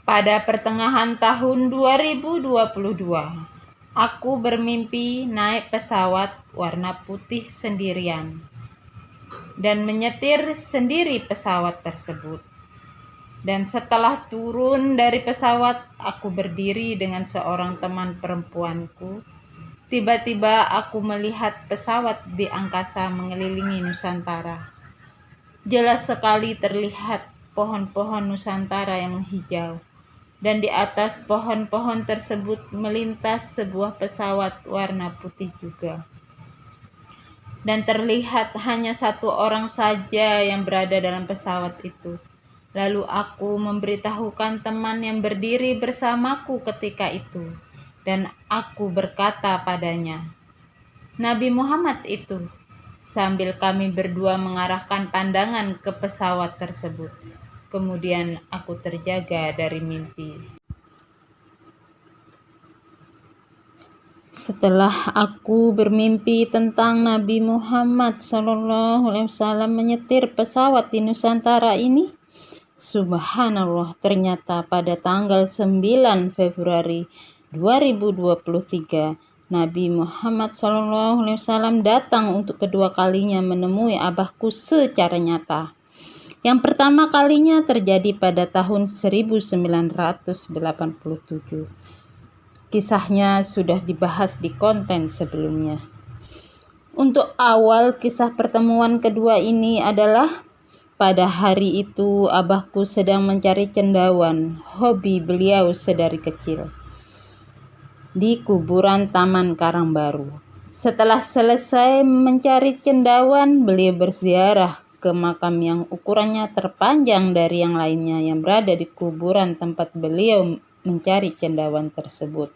Pada pertengahan tahun 2022, aku bermimpi naik pesawat warna putih sendirian dan menyetir sendiri pesawat tersebut. Dan setelah turun dari pesawat, aku berdiri dengan seorang teman perempuanku. Tiba-tiba aku melihat pesawat di angkasa mengelilingi Nusantara. Jelas sekali terlihat pohon-pohon Nusantara yang menghijau. Dan di atas pohon-pohon tersebut melintas sebuah pesawat warna putih juga. Dan terlihat hanya satu orang saja yang berada dalam pesawat itu. Lalu aku memberitahukan teman yang berdiri bersamaku ketika itu. Dan aku berkata padanya, "Nabi Muhammad itu," sambil kami berdua mengarahkan pandangan ke pesawat tersebut. Kemudian aku terjaga dari mimpi. Setelah aku bermimpi tentang Nabi Muhammad SAW menyetir pesawat di Nusantara ini, subhanallah, ternyata pada tanggal 9 Februari 2023, Nabi Muhammad SAW datang untuk kedua kalinya menemui abahku secara nyata. Yang pertama kalinya terjadi pada tahun 1987. Kisahnya sudah dibahas di konten sebelumnya. Untuk awal kisah pertemuan kedua ini adalah pada hari itu abahku sedang mencari cendawan, hobi beliau sedari kecil, di kuburan Taman Karangbaru. Setelah selesai mencari cendawan, beliau berziarah ke makam yang ukurannya terpanjang dari yang lainnya yang berada di kuburan tempat beliau mencari cendawan tersebut.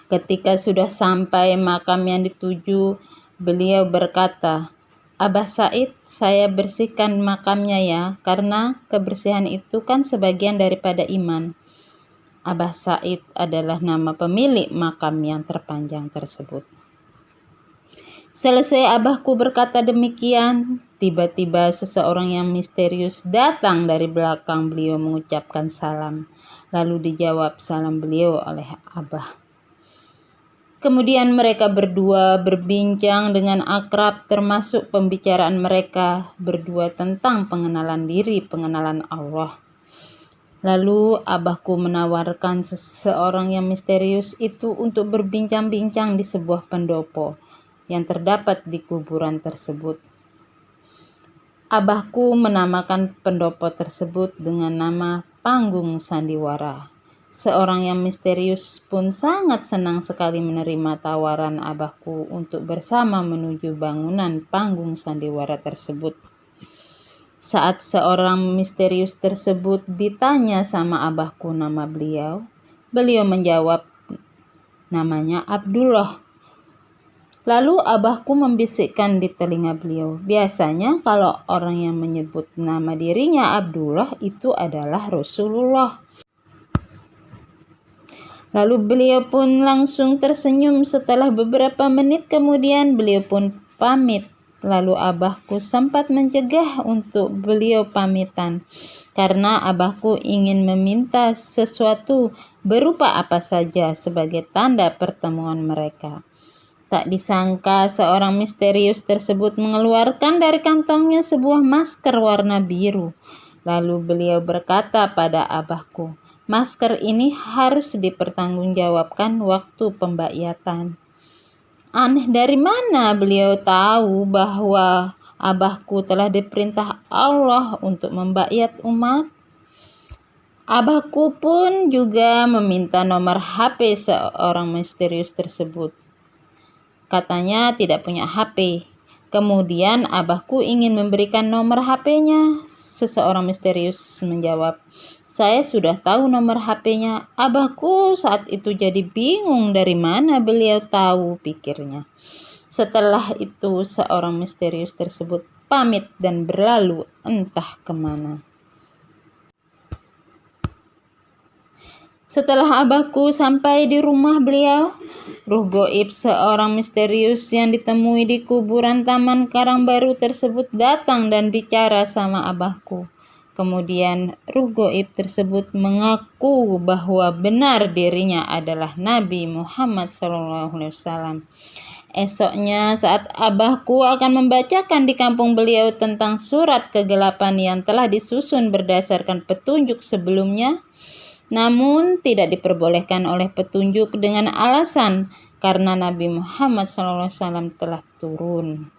Ketika sudah sampai makam yang dituju, beliau berkata, "Abah Said, saya bersihkan makamnya ya, karena kebersihan itu kan sebagian daripada iman." Abah Said adalah nama pemilik makam yang terpanjang tersebut. Selesai abahku berkata demikian, tiba-tiba seseorang yang misterius datang dari belakang beliau mengucapkan salam. Lalu dijawab salam beliau oleh abah. Kemudian mereka berdua berbincang dengan akrab, termasuk pembicaraan mereka berdua tentang pengenalan diri, pengenalan Allah. Lalu abahku menawarkan seseorang yang misterius itu untuk berbincang-bincang di sebuah pendopo yang terdapat di kuburan tersebut. Abahku menamakan pendopo tersebut dengan nama Panggung Sandiwara. Seorang yang misterius pun sangat senang sekali menerima tawaran abahku untuk bersama menuju bangunan Panggung Sandiwara tersebut. Saat seorang misterius tersebut ditanya sama abahku nama beliau menjawab namanya Abdullah. Lalu abahku membisikkan di telinga beliau, biasanya kalau orang yang menyebut nama dirinya Abdullah itu adalah Rasulullah. Lalu beliau pun langsung tersenyum. Setelah beberapa menit kemudian beliau pun pamit. Lalu abahku sempat mencegah untuk beliau pamitan, karena abahku ingin meminta sesuatu berupa apa saja sebagai tanda pertemuan mereka. Tak disangka seorang misterius tersebut mengeluarkan dari kantongnya sebuah masker warna biru. Lalu beliau berkata pada abahku, "Masker ini harus dipertanggungjawabkan waktu pembakyatan." Aneh, dari mana beliau tahu bahwa abahku telah diperintah Allah untuk membakyat umat? Abahku pun juga meminta nomor HP seorang misterius tersebut. Katanya tidak punya HP. Kemudian abahku ingin memberikan nomor HP-nya. Seseorang misterius menjawab, "Saya sudah tahu nomor HP-nya." Abahku saat itu jadi bingung dari mana beliau tahu, pikirnya. Setelah itu seorang misterius tersebut pamit dan berlalu entah kemana. Setelah abahku sampai di rumah beliau, ruh goib seorang misterius yang ditemui di kuburan Taman Karangbaru tersebut datang dan bicara sama abahku. Kemudian ruh goib tersebut mengaku bahwa benar dirinya adalah Nabi Muhammad SAW. Esoknya saat abahku akan membacakan di kampung beliau tentang surat kegelapan yang telah disusun berdasarkan petunjuk sebelumnya, namun tidak diperbolehkan oleh petunjuk dengan alasan karena Nabi Muhammad SAW telah turun.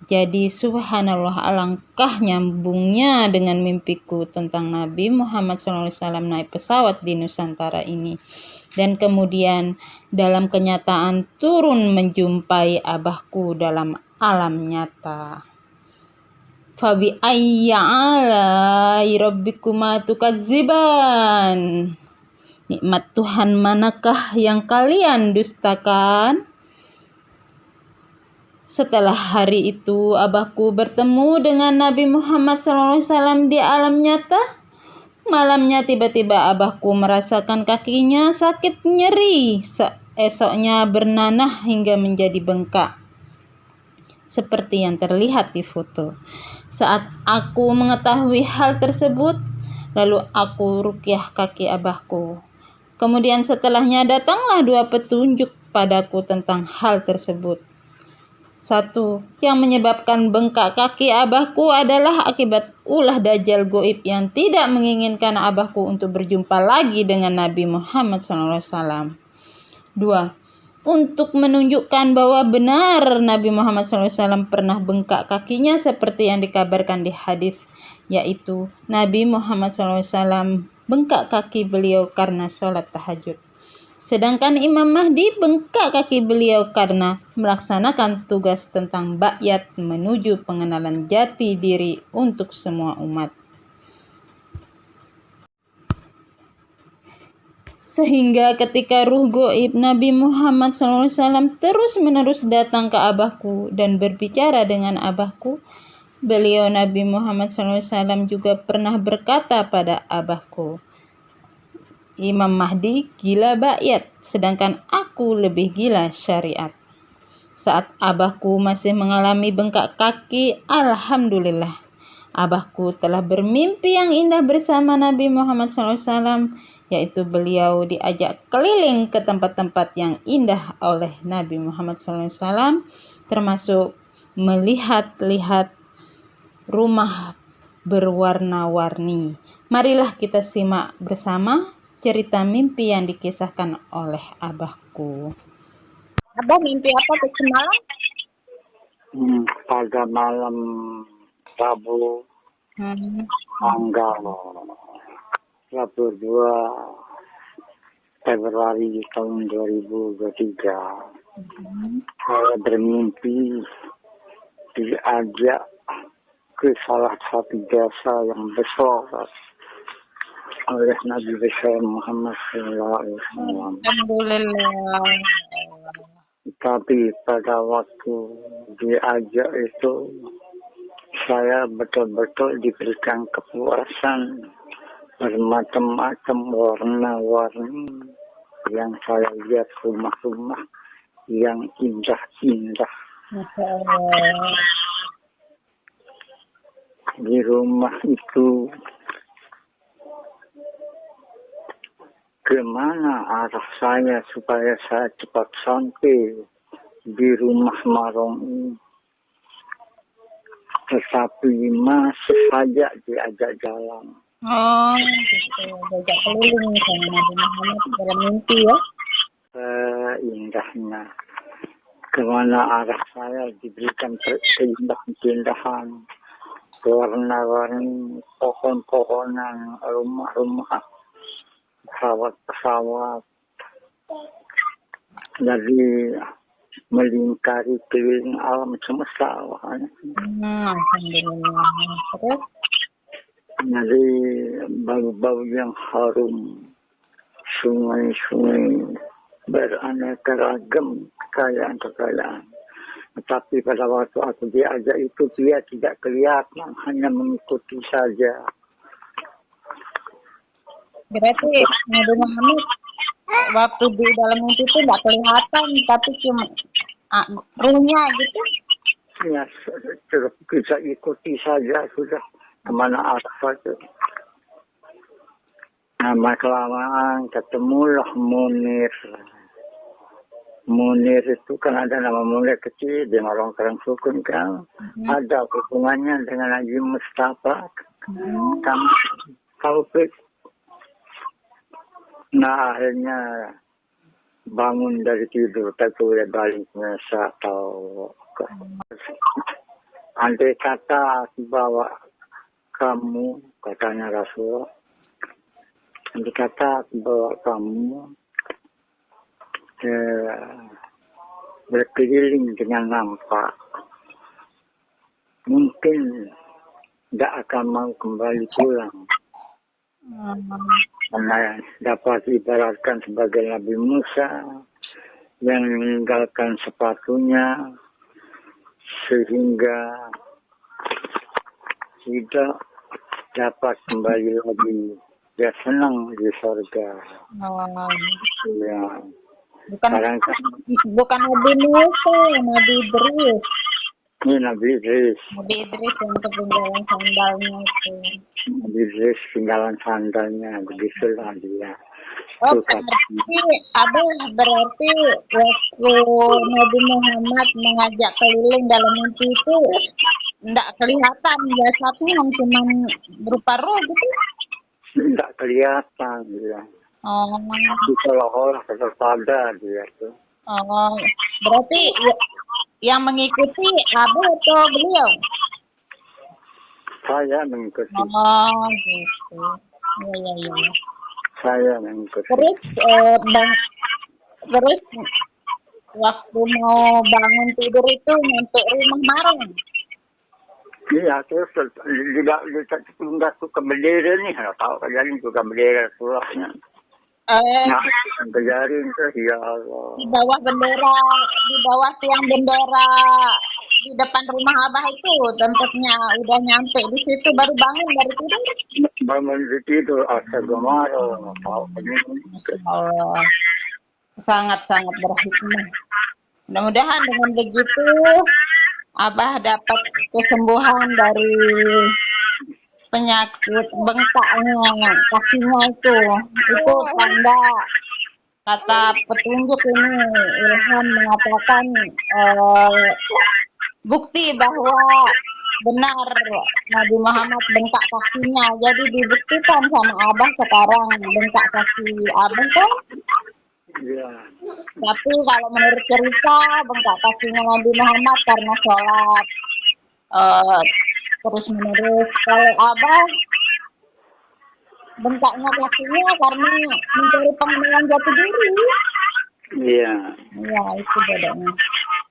Jadi subhanallah, alangkah nyambungnya dengan mimpiku tentang Nabi Muhammad SAW naik pesawat di Nusantara ini. Dan kemudian dalam kenyataan turun menjumpai abahku dalam alam nyata. Fabi ayya alai rabbikuma tukadziban. Nikmat Tuhan manakah yang kalian dustakan? Setelah hari itu, abahku bertemu dengan Nabi Muhammad SAW di alam nyata. Malamnya tiba-tiba abahku merasakan kakinya sakit nyeri. Esoknya bernanah hingga menjadi bengkak, seperti yang terlihat di foto. Saat aku mengetahui hal tersebut, lalu aku ruqyah kaki abahku. Kemudian setelahnya datanglah 2 petunjuk padaku tentang hal tersebut. 1. Yang menyebabkan bengkak kaki abahku adalah akibat ulah dajjal goib yang tidak menginginkan abahku untuk berjumpa lagi dengan Nabi Muhammad SAW. 2. Untuk menunjukkan bahwa benar Nabi Muhammad SAW pernah bengkak kakinya seperti yang dikabarkan di hadis, yaitu Nabi Muhammad SAW bengkak kaki beliau karena sholat tahajud. Sedangkan Imam Mahdi bengkak kaki beliau karena melaksanakan tugas tentang ba'yat menuju pengenalan jati diri untuk semua umat. Sehingga ketika ruh goib Nabi Muhammad SAW terus-menerus datang ke abahku dan berbicara dengan abahku, beliau Nabi Muhammad SAW juga pernah berkata pada abahku, Imam Mahdi gila ba'yat, sedangkan aku lebih gila syariat. Saat abahku masih mengalami bengkak kaki, alhamdulillah, abahku telah bermimpi yang indah bersama Nabi Muhammad SAW, yaitu beliau diajak keliling ke tempat-tempat yang indah oleh Nabi Muhammad SAW, termasuk melihat-lihat rumah berwarna-warni. Marilah kita simak bersama cerita mimpi yang dikisahkan oleh abahku. Abah mimpi apa tuh semalam? Pada malam Rabu tanggal 22 Februari tahun 2023, saya bermimpi diajak ke salah satu desa yang besar oleh Nabi besar Muhammad SAW. Alhamdulillah. Tapi pada waktu diajak itu, saya betul-betul diberikan kepuasan bermacam-macam warna-warni yang saya lihat rumah-rumah yang indah-indah. Masya Allah. Di rumah itu, kemana arah saya supaya saya cepat sampai di rumah marong ini. Tetapi masih saja diajak jalan. Oh, gitu. Diajak keliling sama Nabi Muhammad dalam mimpi ya. Indahnya. Kemana arah saya diberikan keindahan-keindahan. Warna-warni pohon-pohonan, rumah-rumah, pesawat-pesawat. Jadi melingkari keliling alam semesta. Alhamdulillah. Terus? Jadi bau-bau yang harum, sungai-sungai beraneka ragam kekayaan-kekayaan. Tetapi pada waktu aku diajak itu dia tidak kelihatan, hanya mengikuti saja. Berarti Nabi Muhammad waktu di dalam mimpi itu nggak kelihatan, tapi cuma ruhnya gitu. Ya, bisa ikuti saja sudah kemana arah saja. Lama kelamaan ketemulah Munir. Munir itu kan ada nama Munir kecil di Marongkerang Sukun kan. Ada hubungannya dengan Haji Mustafa. Kan Taufik. Nah akhirnya bangun dari tidur, tapi udah balik masa atau andai kata bawa kamu, katanya Rasul, andai kata bawa kamu berkeliling dengan nampak, mungkin tidak akan mau kembali pulang. Karena dapat diibaratkan sebagai Nabi Musa yang meninggalkan sepatunya sehingga tidak dapat kembali lagi. Dia senang di surga. Ya. Bukan Nabi Musa, Nabi Idris. Ini Nabi Idris. Nabi Idris yang ketinggalan sandalnya itu. Nabi Idris tinggalan sandalnya, begitulah dia. Oh, berarti waktu Nabi Muhammad mengajak keliling dalam mimpi itu tidak kelihatan jasadnya, cuma berupa roh gitu. Tidak kelihatan dia. Oh. Seolah-olah terpada dia tuh. Oh, berarti yang mengikuti Abu atau beliau? Saya mengikuti. Oh, gitu. Ya. Saya mengikuti. Terus waktu mau bangun tidur itu untuk rumah marung. Iya, terus tidak suka bendera nih, nggak tahu kalian juga bendera surahnya. Nah, kejarin terus ya Allah. Di bawah tiang bendera di depan rumah Abah itu tempatnya udah nyampe di situ baru bangun dari tidur. Bangun di tidur, astagfirullah, nggak tahu. Oh, sangat berhikmah. Mudah-mudahan dengan begitu Abah dapat kesembuhan dari penyakit bengkaknya kakinya itu tanda kata petunjuk ini ilham mengatakan bukti bahwa benar Nabi Muhammad bengkak kakinya, jadi dibuktikan sama Abah sekarang bengkak kaki Abah kan. Iya. Tapi kalau menurut cerita bengkak kakinya Nabi Muhammad karena sholat terus menerus. Kalau Abah bengkaknya kakinya karena mencari pengenalan jati diri. Iya. Iya, itu bedanya.